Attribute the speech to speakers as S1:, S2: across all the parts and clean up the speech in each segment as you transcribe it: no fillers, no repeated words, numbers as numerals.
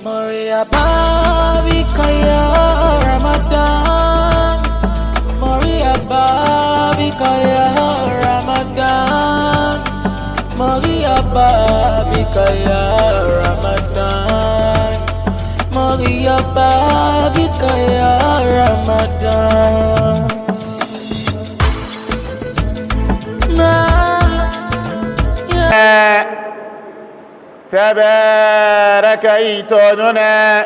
S1: Maria Babika ya Ramadan, Maria Babika ya Ramadan, Maria Babika ya Ramadan, Maria Babika ya Ramadan.
S2: تبارك إيتوننا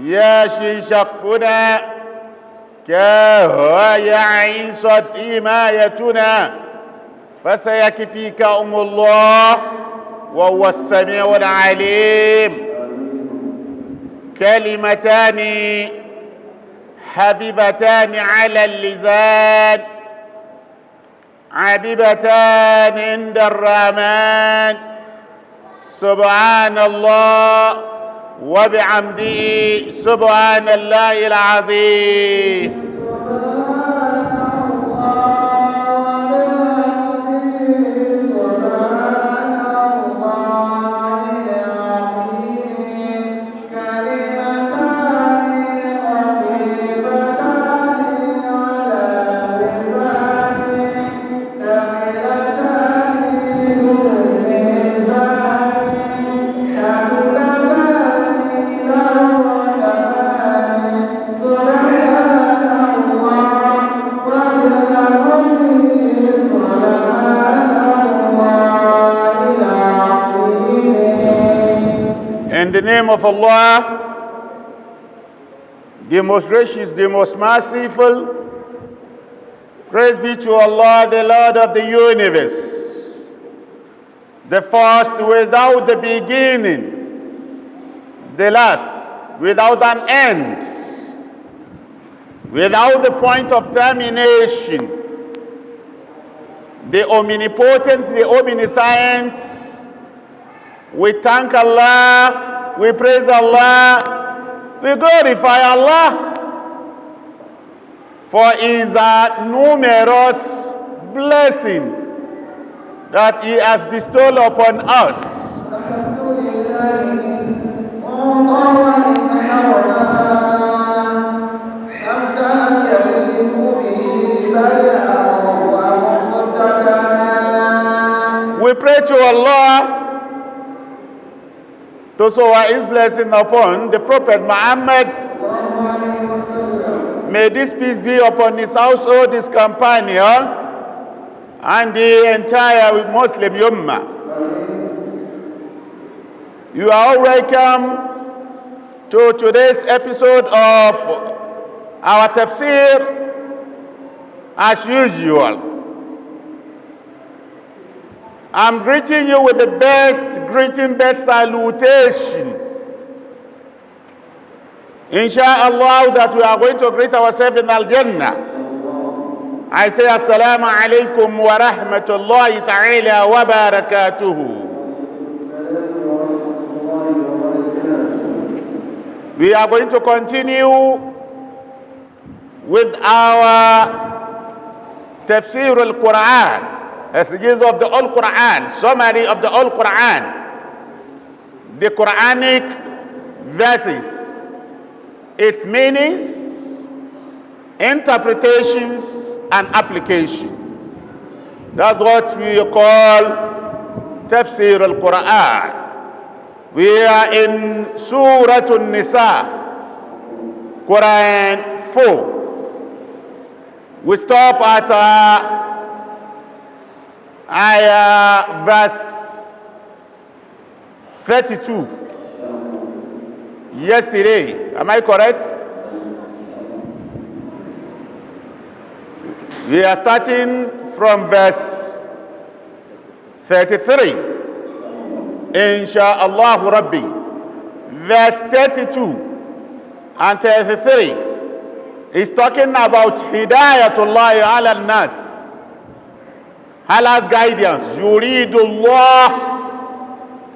S2: يا شقفنا كهو يعيصد إمايتنا فسيكفيك الله وهو السميع العليم كلمتان حبيبتان على اللسان عبيبتان عند الرحمن سبحان الله وبحمده سبحان الله العظيم. In the name of Allah, the most gracious, the most merciful, praise be to Allah, the Lord of the universe, the first without the beginning, the last without an end, without the point of termination, the omnipotent, the omniscient. We thank Allah, we praise Allah, we glorify Allah for His numerous blessing that He has bestowed upon us. We pray to Allah to show His blessing upon the Prophet Muhammad. May this peace be upon his household, his companion, and the entire Muslim Ummah. You are all welcome to today's episode of our Tafseer, as usual. I'm greeting you with the best greeting, best salutation. Insha'Allah, that we are going to greet ourselves in Al-Jannah. I say Assalamu alaikum wa rahmatullahi ta'ala wa barakatuhu. We are going to continue with our Tafseer al-Quran. Passages of the Old Quran, summary of the Old Quran, the Quranic verses, its meanings, interpretations, and application. That's what we call Tafseer al-Quran. We are in Surah An-Nisa, Quran 4. We stop at verse 32 yesterday. Am I correct? We are starting from verse 33. Insha'Allah Rabbi. Verse 32 and 33 is talking about Hidayatullah ala nas. Allah's guidance. Yuridullah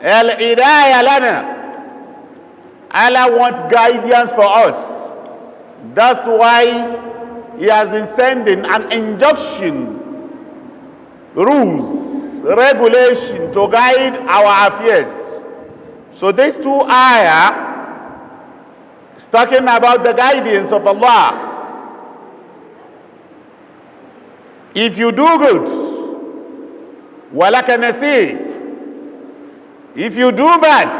S2: al-hidayah lana. Allah wants guidance for us. That's why He has been sending an injunction, rules, regulation to guide our affairs. So these two ayah is talking about the guidance of Allah. If you do good, walaka nasib. If you do bad,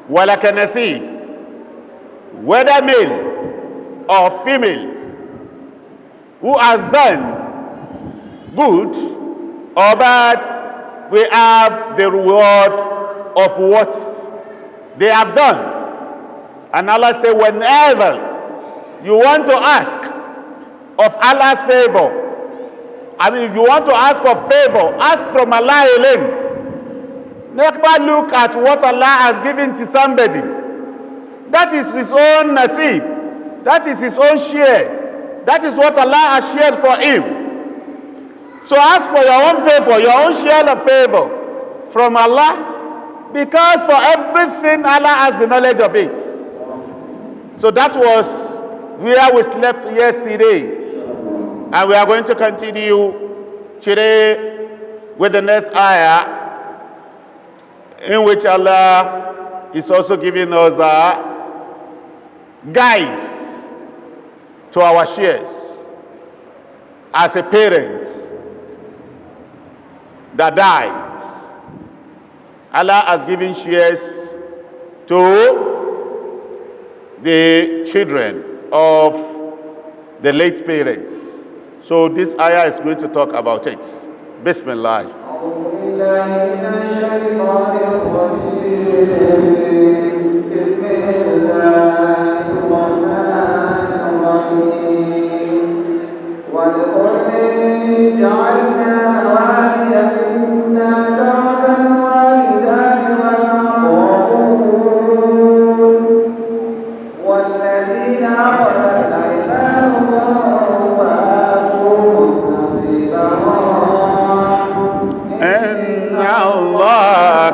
S2: walaka nasib. Whether male or female, who has done good or bad, we have the reward of what they have done. And Allah said, whenever you want to ask of Allah's favor, I mean, if you want to ask of favor, ask from Allah alone. Never look at what Allah has given to somebody. That is his own nasib. That is his own share. That is what Allah has shared for him. So ask for your own favor, your own share of favor from Allah, because for everything Allah has the knowledge of it. So that was where we slept yesterday. And we are going to continue today with the next ayah, in which Allah is also giving us a guide to our shares. As a parent that dies, Allah has given shares to the children of the late parents. So this ayah is going to talk about it. Bismillah.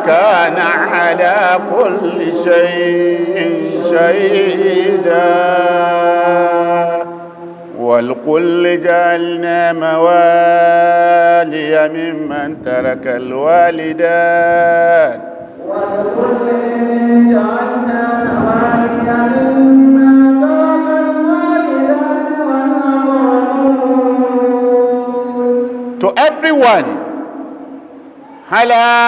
S2: كان على كل شيء شهيدا والكل جعلنا موالي ممن ترك الوالدان والكل جعلنا موالي مما ترك الوالدان والأقربون. To everyone, Allah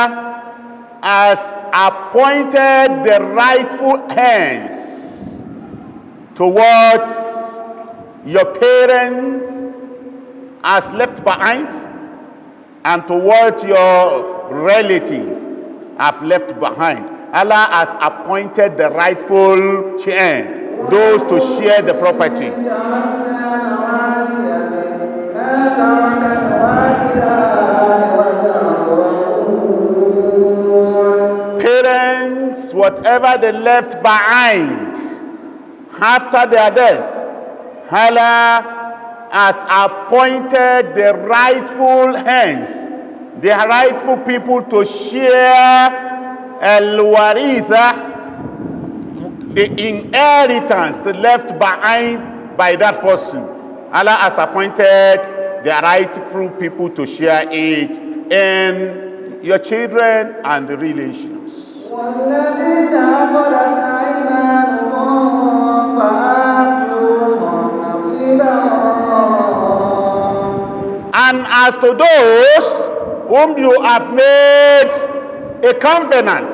S2: has appointed the rightful hands towards your parents as left behind, and towards your relative have left behind. Allah has appointed the rightful hand, those to share the property. Whatever they left behind after their death, Allah has appointed the rightful hands, the rightful people to share al-waritha, the inheritance left behind by that person. Allah has appointed the rightful people to share it in your children and the relations. والذين عقدت أيمانهم فآتوهم نصيبهم. And as to those whom you have made a covenant,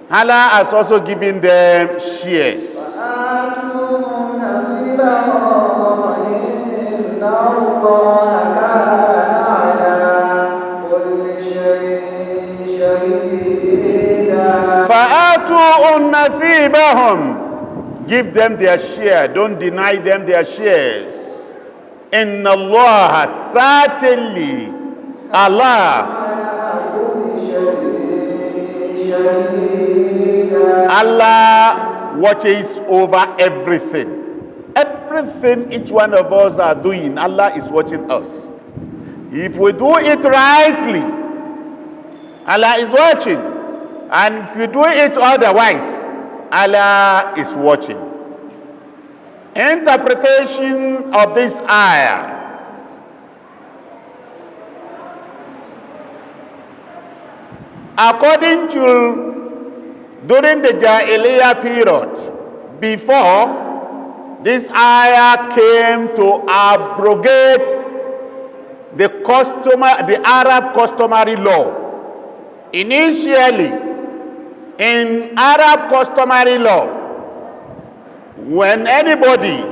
S2: Allah has also given them shares. فآتوهم نصيبهم إن الله كان على كل شيء شهيدا. فآتوهم نصيبهم. Give them their share. Don't deny them their shares. Inna Allah, certainly Allah, Allah watches over everything. Everything each one of us are doing, Allah is watching us. If we do it rightly, Allah is watching. And if you do it otherwise, Allah is watching. Interpretation of this ayah. According to during the Jahiliyyah period, before this ayah came to abrogate the Arab customary law. Initially, in Arab customary law, when anybody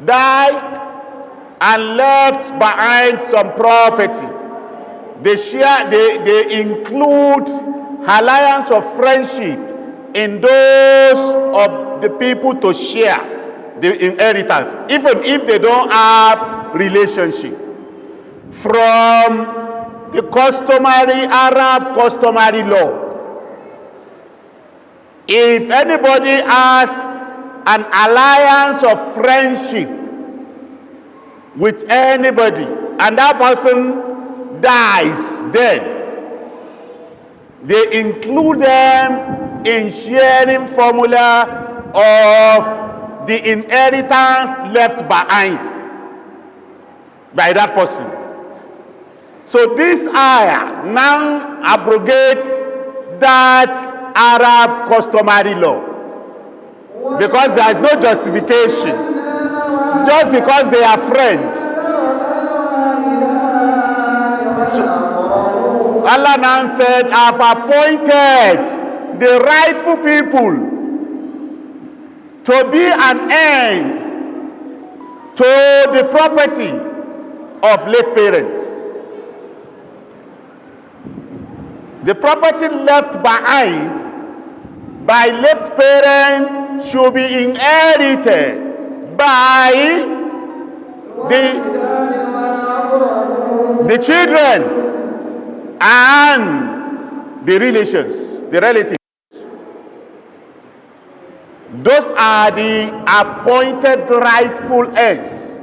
S2: died and left behind some property, they include alliance of friendship in those of the people to share the inheritance, even if they don't have relationship. From the Arab customary law, if anybody has an alliance of friendship with anybody and that person dies, then they include them in sharing formula of the inheritance left behind by that person. So this ayah now abrogates that Arab customary law, because there is no justification just because they are friends. So Allah now said, I've appointed the rightful people to be an end to the property of late parents. The property left behind by late parents should be inherited by the children and the relations, the relatives. Those are the appointed rightful heirs.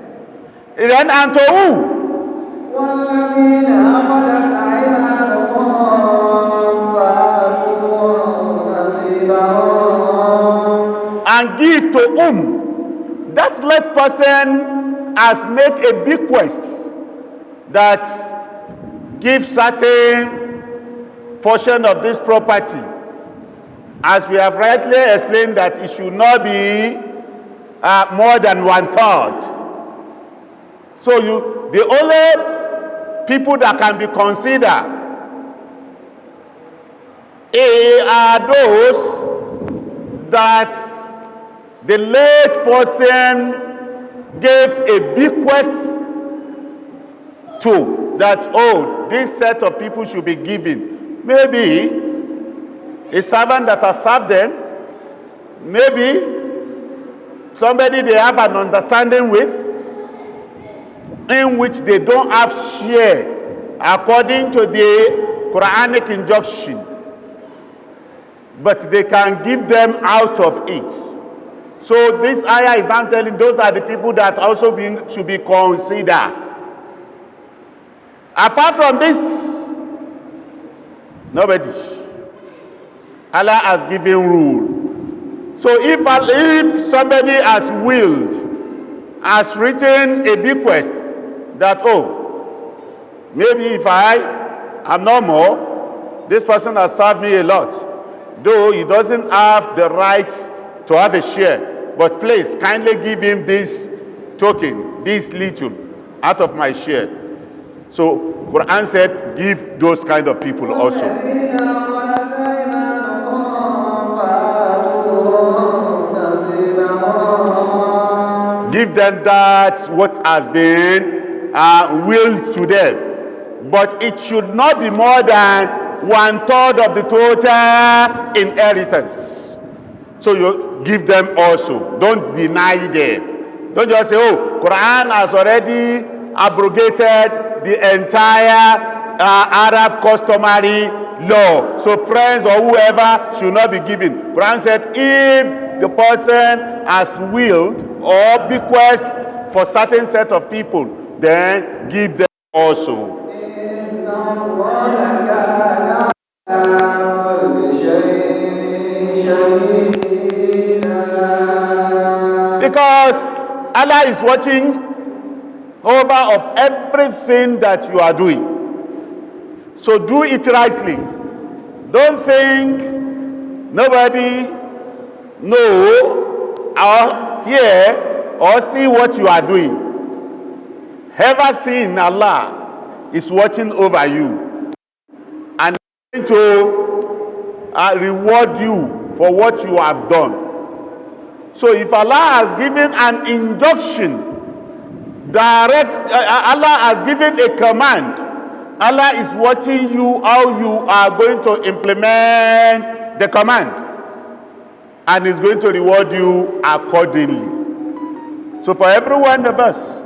S2: Then unto who? And give to whom? That late person has made a bequest that gives certain portion of this property. As we have rightly explained, that it should not be more than 1/3. So the only people that can be considered are those that the late person gave a bequest to, that, oh, this set of people should be given. Maybe a servant that has served them, maybe somebody they have an understanding with, in which they don't have share according to the Quranic injunction, but they can give them out of it. So this ayah is now telling those are the people that also should be considered. Apart from this, nobody. Allah has given rule. So if somebody has willed, has written a bequest that, oh, maybe if I am no more, this person has served me a lot, though he doesn't have the rights to have a share, but please kindly give him this token, this little out of my share. So Quran said, give those kind of people also. Give them that what has been willed to them, but it should not be more than 1/3 of the total inheritance. So you give them also. Don't deny them. Don't just say, oh, Quran has already abrogated the entire Arab customary law, so friends or whoever should not be given. Quran said, if the person has willed or bequest for certain set of people, then give them also. Because Allah is watching over of everything that you are doing. So do it rightly. Don't think Nobody know or hear or see what you are doing. Ever seen Allah is watching over you and going to reward you for what you have done. So if Allah has given an injunction, Allah has given a command, Allah is watching you how you are going to implement the command, and is going to reward you accordingly. So for every one of us,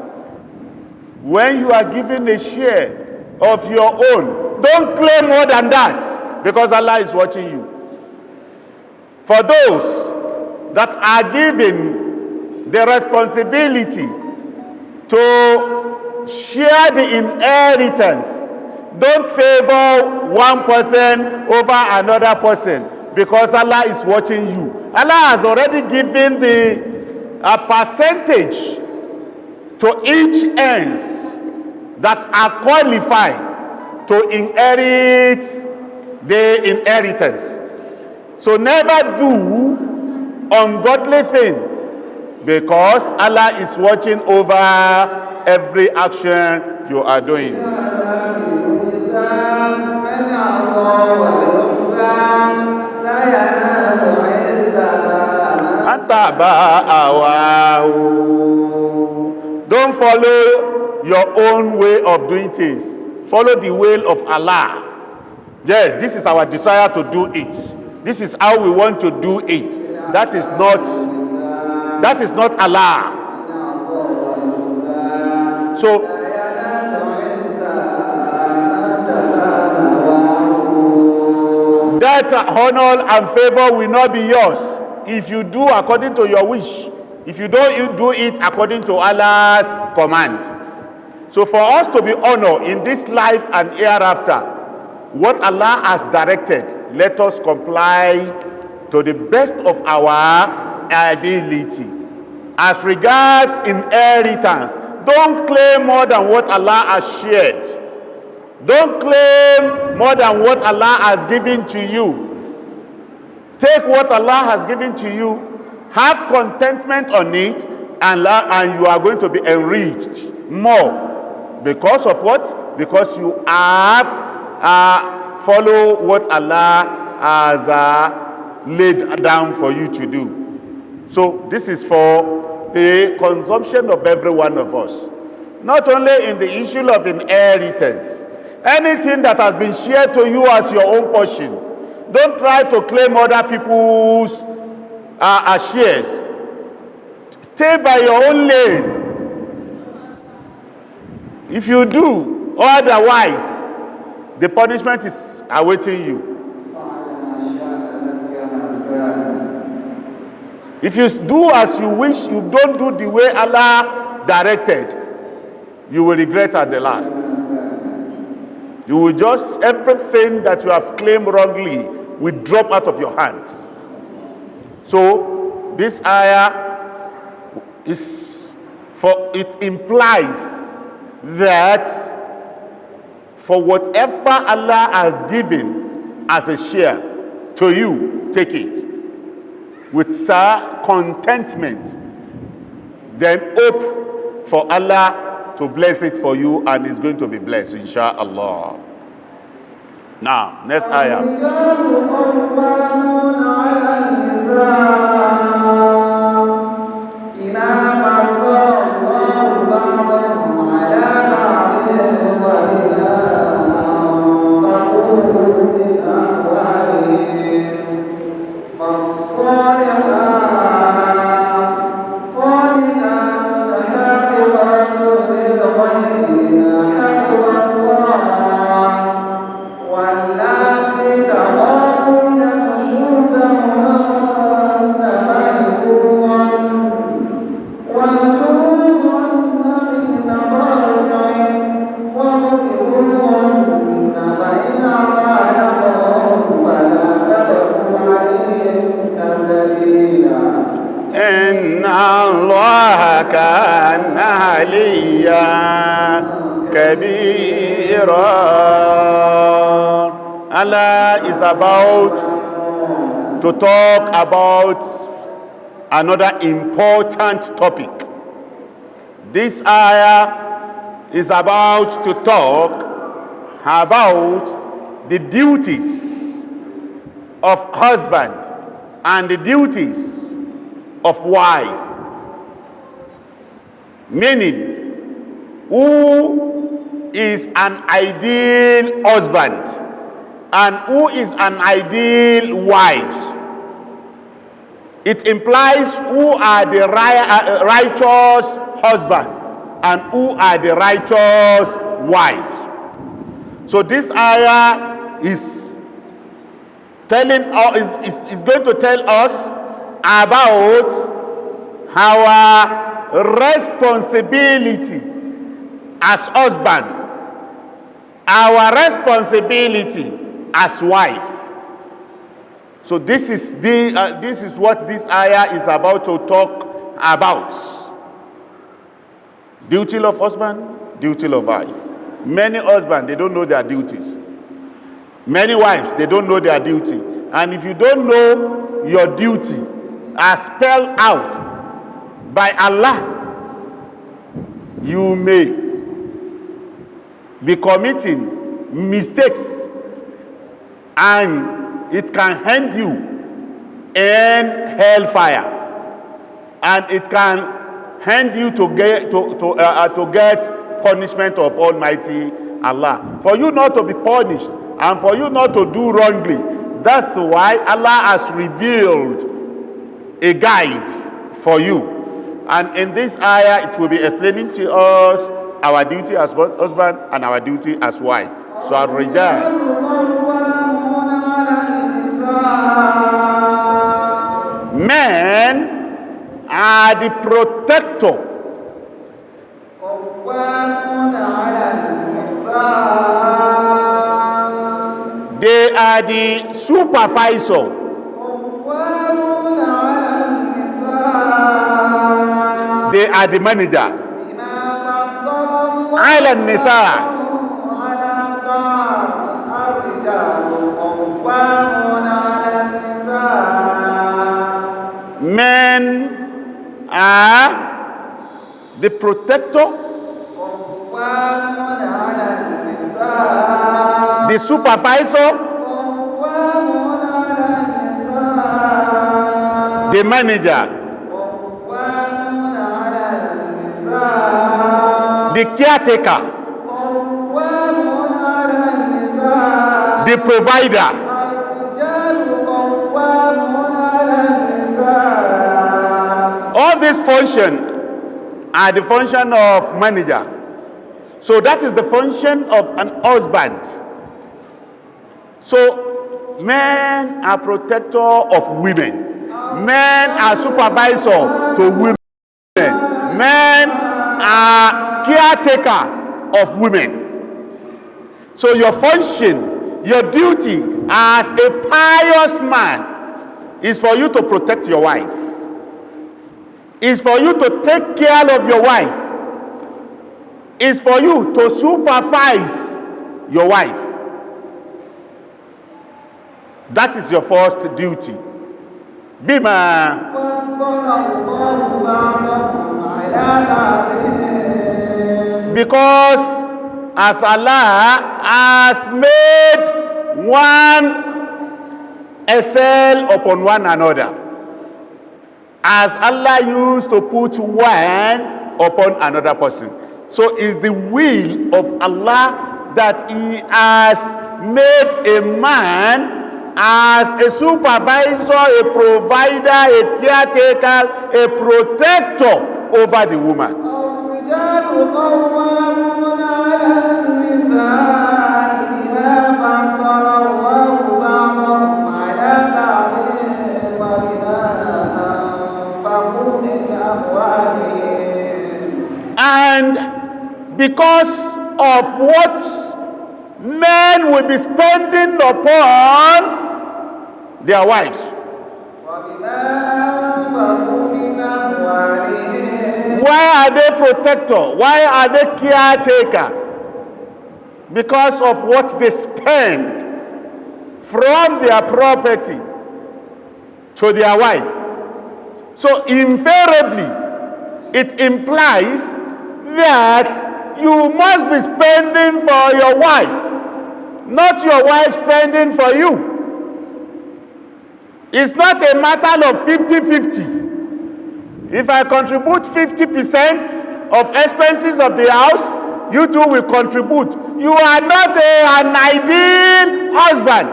S2: when you are given a share of your own, don't claim more than that, because Allah is watching you. For those that are given the responsibility to share the inheritance, don't favor one person over another person, because Allah is watching you. Allah has already given a percentage to each ends that are qualified to inherit the inheritance. So never do ungodly thing, because Allah is watching over every action you are doing. Don't follow your own way of doing things. Follow the way of Allah. Yes, this is our desire to do it. This is how we want to do it. That is not Allah. So that honor and favor will not be yours if you do according to your wish, if you don't do it according to Allah's command. So for us to be honored in this life and hereafter, what Allah has directed, let us comply to the best of our ability. As regards inheritance, don't claim more than what Allah has shared. Don't claim more than what Allah has given to you. Take what Allah has given to you, have contentment on it, and you are going to be enriched more. Because of what? Because you have follow what Allah has laid down for you to do. So this is for the consumption of every one of us. Not only in the issue of inheritance. Anything that has been shared to you as your own portion, don't try to claim other people's shares. Stay by your own lane. If you do otherwise, the punishment is awaiting you. If you do as you wish, you don't do the way Allah directed, you will regret at the last. You will just, everything that you have claimed wrongly will drop out of your hands. So this ayah it implies that for whatever Allah has given as a share to you, take it with contentment, then hope for Allah to bless it for you, and it's going to be blessed, inshallah. Now, next ayah. Allah is about to to talk about another important topic. This ayah is about to talk about the duties of husband and the duties of wife. Meaning, who is an ideal husband and who is an ideal wife. It implies who are the righteous husband and who are the righteous wives. So this ayah is telling us, is going to tell us about our responsibility as husband, our responsibility as wife. So this is what this ayah is about to talk about. Duty of husband, duty of wife. Many husbands, they don't know their duties. Many wives, they don't know their duty. And if you don't know your duty as spelled out by Allah, you may be committing mistakes, and it can end you in hellfire, and it can end you to get punishment of Almighty Allah. For you not to be punished and for you not to do wrongly, that's why Allah has revealed a guide for you. And in this ayah, it will be explaining to us our duty as husband and our duty as wife. So Al-Rijal, men are the protector. They are the supervisor. They are the manager. على النساء. Men are the protector, the supervisor, the manager, the caretaker, the provider. All these functions are the function of manager. So that is the function of an husband. So men are protector of women. Men are supervisor to women. Men are caretaker of women. So your function, your duty as a pious man is for you to protect your wife. Is for you to take care of your wife. Is for you to supervise your wife. That is your first duty. Bima. Because as Allah has made one excel upon one another, as Allah used to put one upon another person. So it's the will of Allah that He has made a man as a supervisor, a provider, a caretaker, a protector over the woman. And because of what men will be spending upon their wives, why are they protector? Why are they caretaker? Because of what they spend from their property to their wife. So invariably, it implies that you must be spending for your wife, not your wife spending for you. It's not a matter of 50-50. If I contribute 50% of expenses of the house, you too will contribute. You are not an ideal husband.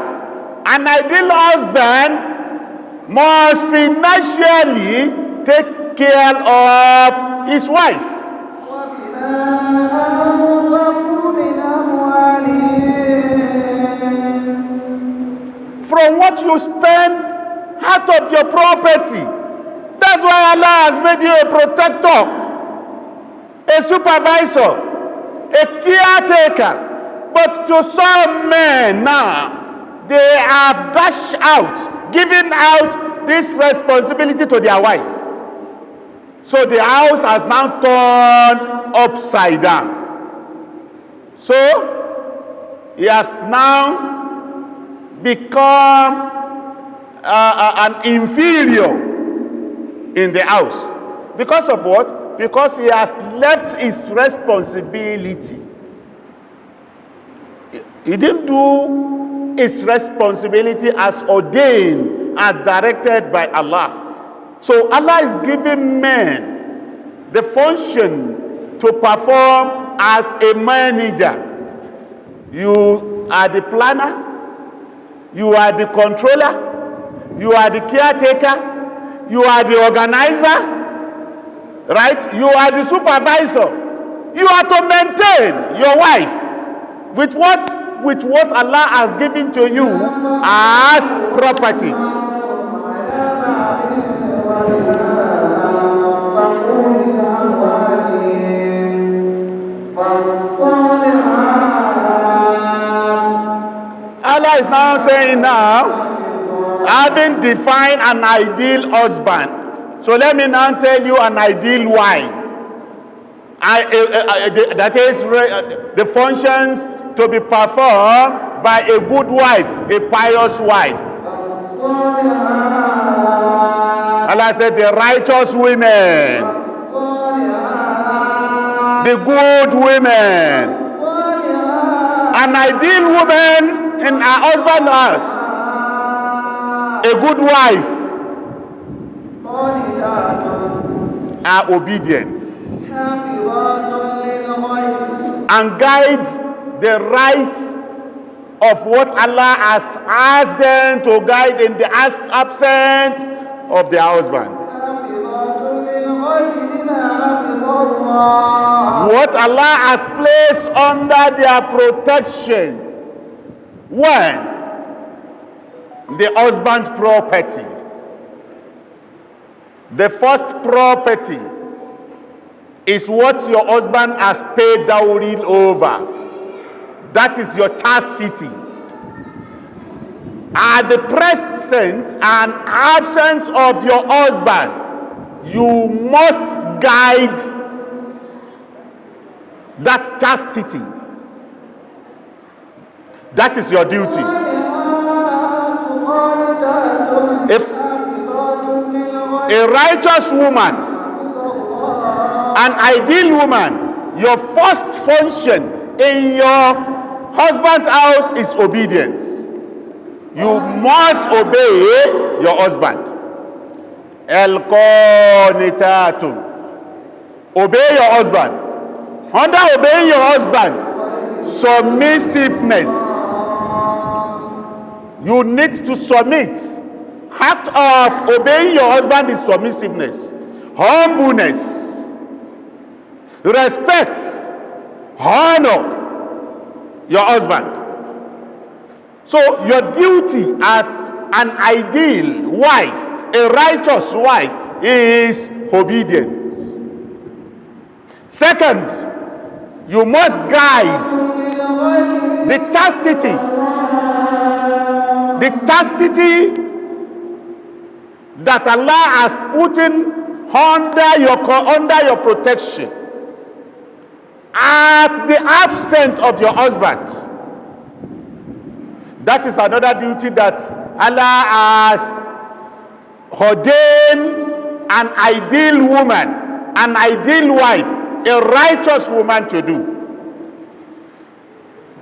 S2: An ideal husband must financially take care of his wife. From what you spend out of your property. That's why Allah has made you a protector, a supervisor, a caretaker. But to some men now, they have dashed out, given out this responsibility to their wife. So the house has now turned upside down. So he has now become an inferior in the house. Because of what? Because he has left his responsibility. He didn't do his responsibility as ordained, as directed by Allah. So Allah is giving men the function to perform as a manager. You are the planner, you are the controller, you are the caretaker, you are the organizer, right? You are the supervisor. You are to maintain your wife with what Allah has given to you as property. Allah is now saying having defined an ideal husband. So let me now tell you an ideal wife. That is the functions to be performed by a good wife, a pious wife. Allah said the righteous women, the good women, an ideal woman in her husband's house, a good wife, are obedient and guide the right of what Allah has asked them to guide in the absence of their husband. What Allah has placed under their protection when the husband's property. The first property is what your husband has paid dowry over. That is your chastity. At the presence and absence of your husband, you must guide that chastity. That is your duty. If a righteous woman, an ideal woman, your first function in your husband's house is obedience. You must obey your husband. Obey your husband. Under obeying your husband, submissiveness. You need to submit. Act of obeying your husband is submissiveness, humbleness, respect, honor your husband. So your duty as an ideal wife, a righteous wife, is obedience. Second, you must guide the chastity. The chastity that Allah has put in under your protection at the absence of your husband. That is another duty that Allah has ordain an ideal woman, an ideal wife, a righteous woman to do.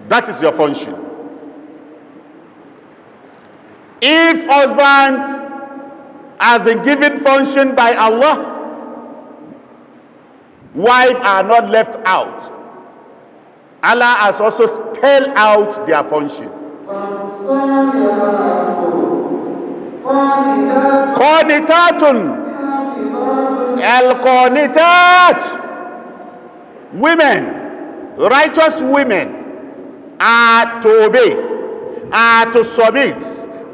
S2: That is your function. If husband has been given function by Allah, wives are not left out. Allah has also spelled out their function. Qanitatun, al-qanitat, women, righteous women, are to obey, are to submit,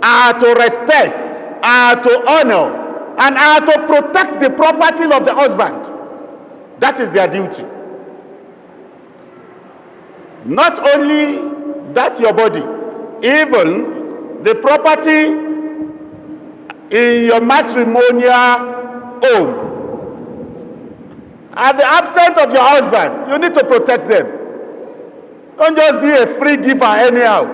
S2: are to respect, are to honor, and are to protect the property of the husband. That is their duty. Not only that your body, even the property in your matrimonial home. At the absence of your husband, you need to protect them. Don't just be a free giver anyhow.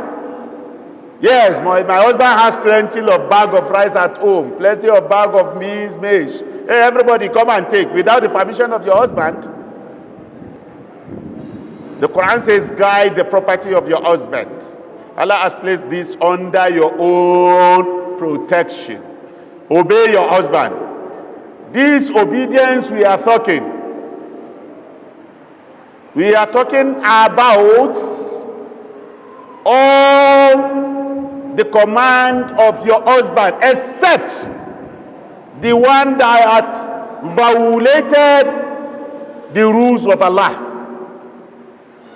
S2: Yes, my husband has plenty of bag of rice at home, plenty of bag of maize. Hey, everybody come and take without the permission of your husband. The Quran says, guide the property of your husband. Allah has placed this under your own protection. Obey your husband. This obedience we are talking about all the command of your husband, except the one that had violated the rules of Allah.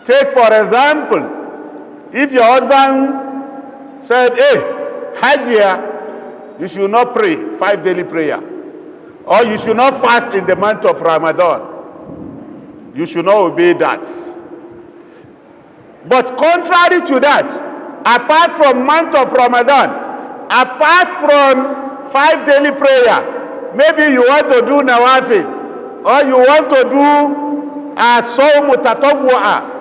S2: Take for example, if your husband said, hey, Hajia, you should not pray 5 daily prayer, or you should not fast in the month of Ramadan, you should not obey that. But contrary to that, apart from month of Ramadan, apart from 5 daily prayer, maybe you want to do nawafil, or you want to do sawm tatawwu'a,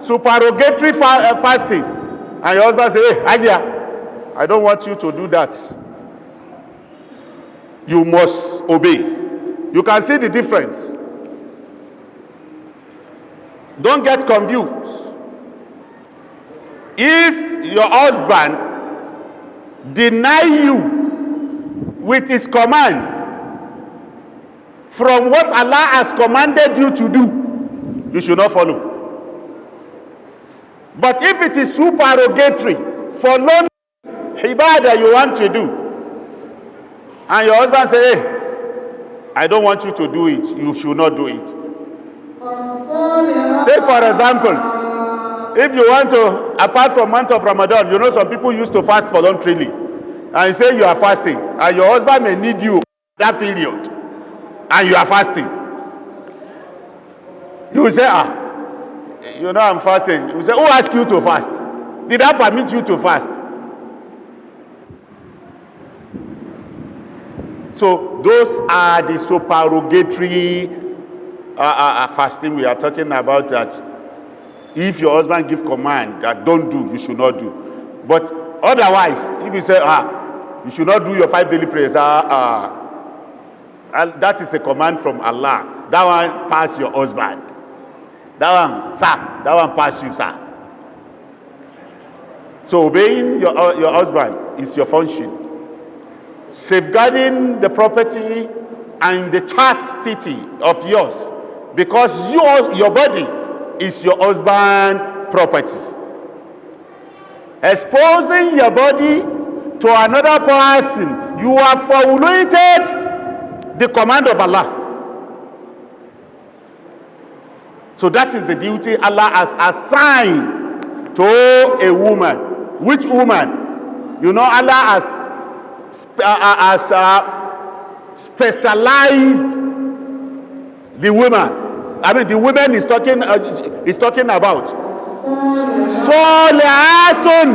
S2: supererogatory fasting, and your husband say, hey, Hajia, I don't want you to do that. You must obey. You can see the difference. Don't get confused. If your husband deny you with his command from what Allah has commanded you to do, you should not follow. But if it is supererogatory for long ibadah you want to do, and your husband say, hey, I don't want you to do it, you should not do it. Take for example, if you want to, apart from month of Ramadan, you know some people used to fast voluntarily, and you say you are fasting, and your husband may need you that period, and you are fasting. You will say, you know I'm fasting. You will say, who asked you to fast? Did I permit you to fast? So those are the supererogatory fasting we are talking about, that if your husband gives command that don't do, you should not do. But otherwise, if you say, you should not do your 5 daily prayers, that is a command from Allah. That one pass your husband. That one, sir, that one pass you, sir. So obeying your husband is your function. Safeguarding the property and the chastity of yours, because your body is your husband's property. Exposing your body to another person, you have violated the command of Allah. So that is the duty Allah has assigned to a woman. Which woman? You know, Allah has specialized the woman. I mean, the woman is talking about Solihatun,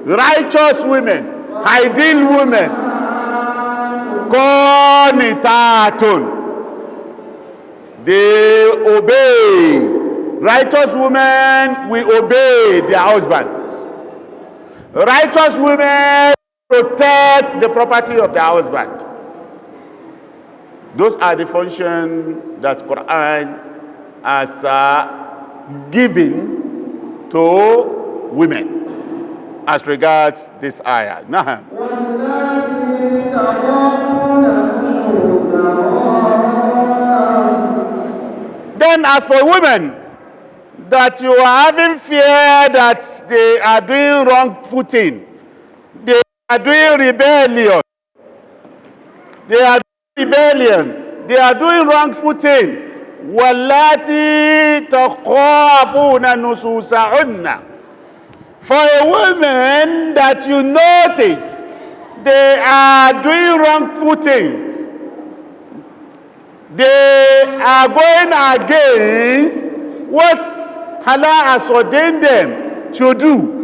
S2: righteous women, ideal women, Qanitatun, they obey. Righteous women will obey their husbands. Righteous women protect the property of their husband. Those are the functions that Quran has given to women as regards this ayah. Nah. Then as for women, that you are having fear that they are doing wrong footing, they are doing rebellion, they are doing rebellion, they are doing wrong footing. وَاللَّاتِي تَخَافُونَ نُشُوزَهُنَّ. For a woman that you notice they are doing wrong footings, they are going against what Allah has ordained them to do.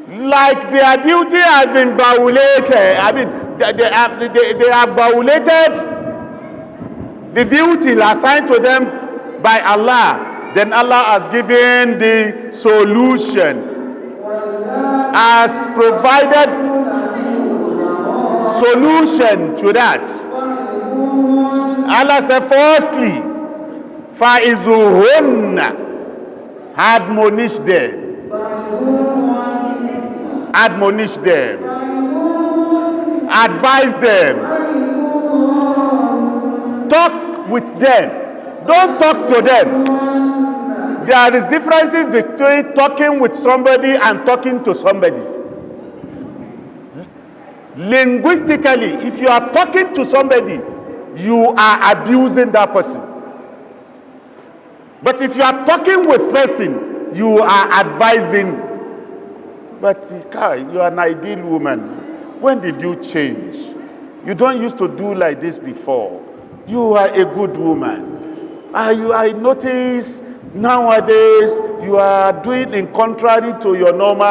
S2: Like their duty has been violated. I mean, they have violated the duty assigned to them by Allah. Then Allah has given the solution, has provided solution to that. Allah said, firstly, فَإِذُوهُنَّ, admonish them. Admonish them. Advise them. Talk with them. Don't talk to them. There is differences between talking with somebody and talking to somebody. Linguistically, if you are talking to somebody, you are abusing that person. But if you are talking with person, you are advising. But you are an ideal woman. When did you change? You don't used to do like this before. You are a good woman. I notice nowadays you are doing in contrary to your normal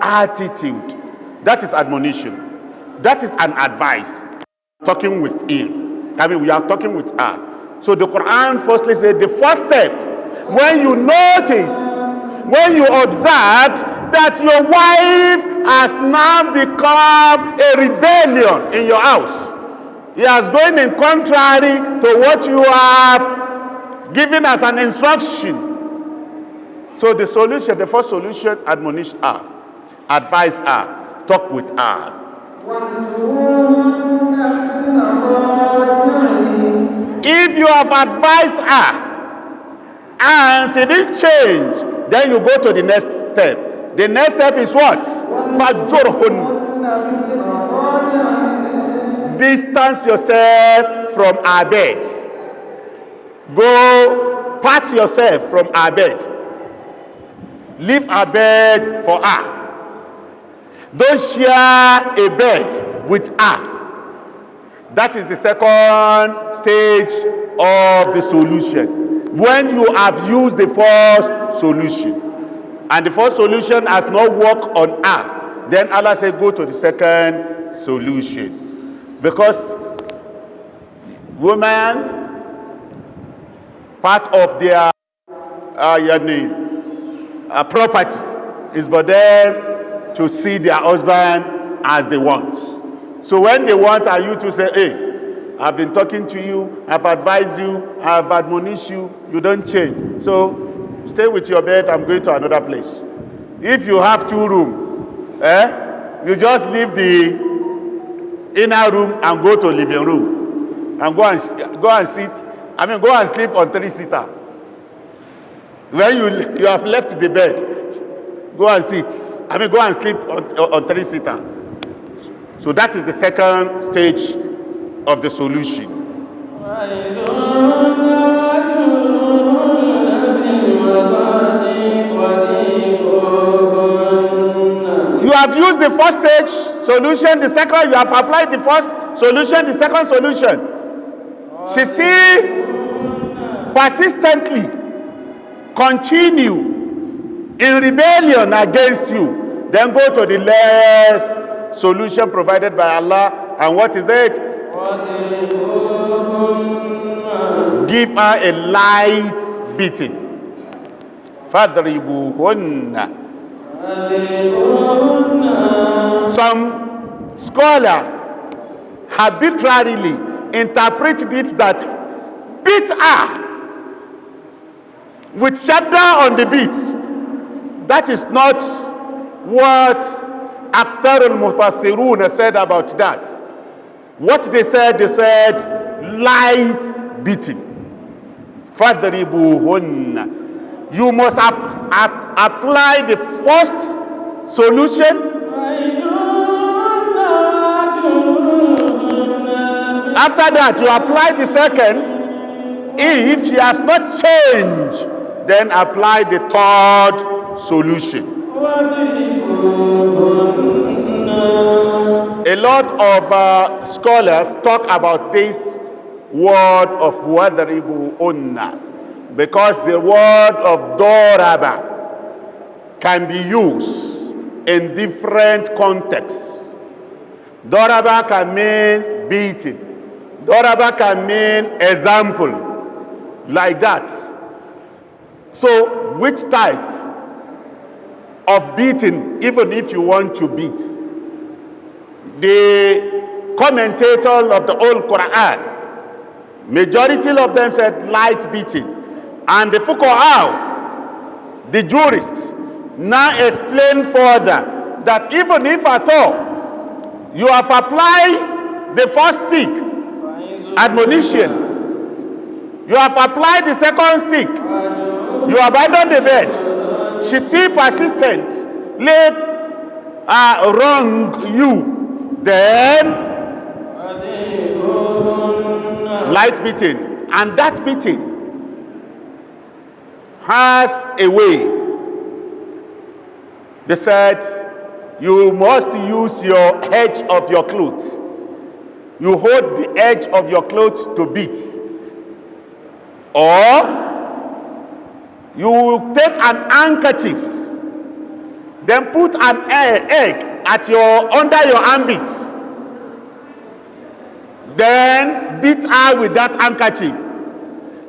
S2: attitude. That is admonition. That is an advice. Talking with him. We are talking with her. So the Quran firstly said the first step, when you notice, when you observe that your wife has now become a rebellion in your house, he has gone in contrary to what you have given as an instruction. So the solution, the first solution, admonish her, advise her, talk with her. If you have advised her and she didn't change, then you go to the next step. The next step is what? Distance yourself from her bed. Go part yourself from her bed. Leave her bed for her. Don't share a bed with her. That is the second stage of the solution. When you have used the first solution, and the first solution has not worked on her, then Allah said go to the second solution. Because women, part of their property is for them to see their husband as they want. So when they want, are you to say, hey, I've been talking to you, I've advised you, I've admonished you, you don't change. So stay with your bed, I'm going to another place. If you have 2 rooms, you just leave the inner room and go to living room. And go and sit, go and sleep on 3-seater. When you have left the bed, go and sit. Go and sleep on 3-seater. So that is the second stage of the solution. You have used the first stage solution, the second, you have applied the first solution, the second solution. She still persistently continue in rebellion against you. Then go to the last solution provided by Allah. And what is it? Give her a light beating. فَاضْرِبُوهُنَّ. Some scholar arbitrarily interpret it that beat her with shadda on the beat. That is not what Akthar al-Mufassirun said about that. What they said light beating. فَاضْرِبُوهُنَّ. You must have applied the first solution. After that, you apply the second. If she has not changed, then apply the third solution. A lot of scholars talk about this word of وَاضْرِبُوهُنَّ because the word of doraba can be used in different contexts. Doraba can mean beating. Doraba can mean example, like that. So, which type of beating, even if you want to beat? The commentators of the old Quran, majority of them said light beating. And the fuqaha, the jurists, now explain further that even if at all you have applied the first stick, admonition, you have applied the second stick, you abandon the bed, she still persistently wrong you, then light beating. And that beating has a way. They said you must use your edge of your clothes. You hold the edge of your clothes to beat. Or you take an handkerchief, then put an egg at under your armpits. Then beat her with that handkerchief.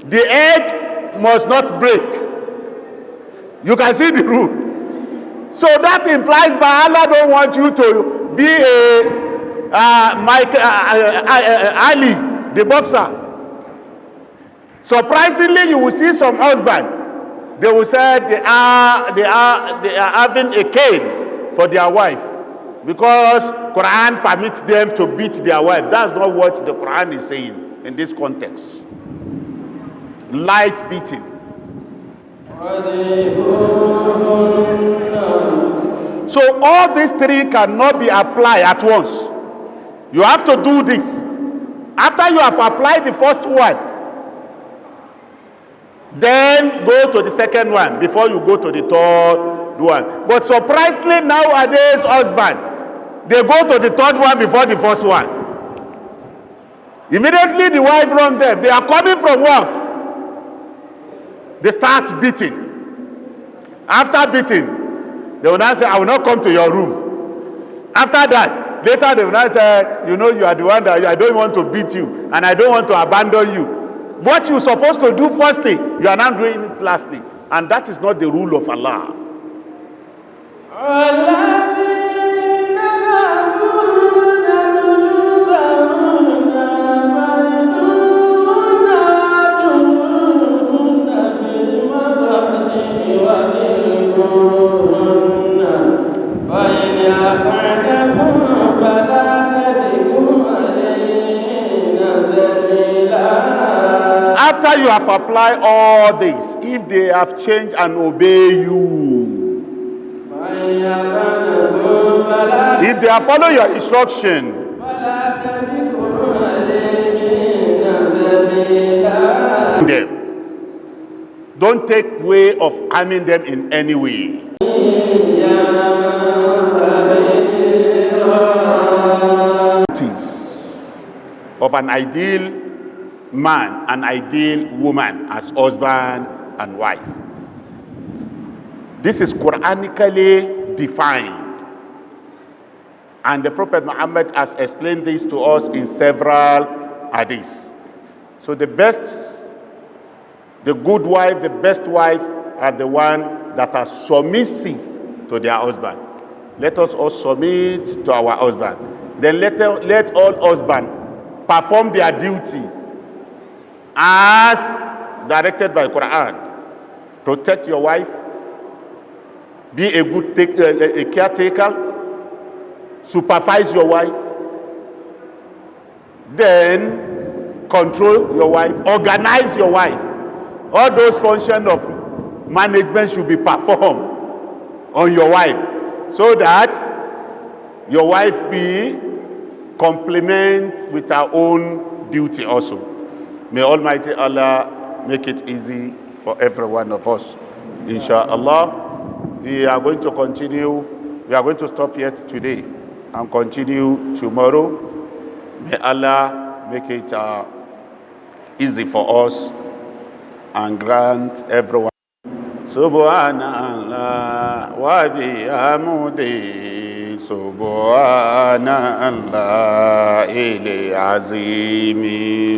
S2: The egg must not break. You can see the rule. So that implies that Allah don't want you to be Ali, the boxer. Surprisingly, you will see some husband. They will say they are having a cane for their wife because Quran permits them to beat their wife. That's not what the Quran is saying in this context. Light beating. So all these three cannot be applied at once. You have to do this. After you have applied the first one, then go to the second one before you go to the third one. But surprisingly nowadays, husband, they go to the third one before the first one. Immediately the wife runs them. They are coming from work. They start beating. After beating, they will now say, I will not come to your room. After that, later they will now say, you know, you are the one that I don't want to beat you and I don't want to abandon you. What you're supposed to do firstly, you are now doing it lastly. And that is not the rule of Allah. After you have applied all this, if they have changed and obey you, if they have followed your instruction, them, don't take way of harming them in any way. Of an ideal man, an ideal woman as husband and wife. This is Quranically defined. And the Prophet Muhammad has explained this to us in several hadiths. So the good wife, the best wife are the one that are submissive to their husband. Let us all submit to our husband. Then let all husbands perform their duty as directed by Quran. Protect your wife, be a good a caretaker, supervise your wife, then control your wife, organize your wife. All those functions of management should be performed on your wife so that your wife be complement with her own duty also. May Almighty Allah make it easy for every one of us. Inshallah, we are going to continue. We are going to stop here today and continue tomorrow. May Allah make it easy for us and grant everyone. Subhanallah wa bihamdihi subhanallah il azimi.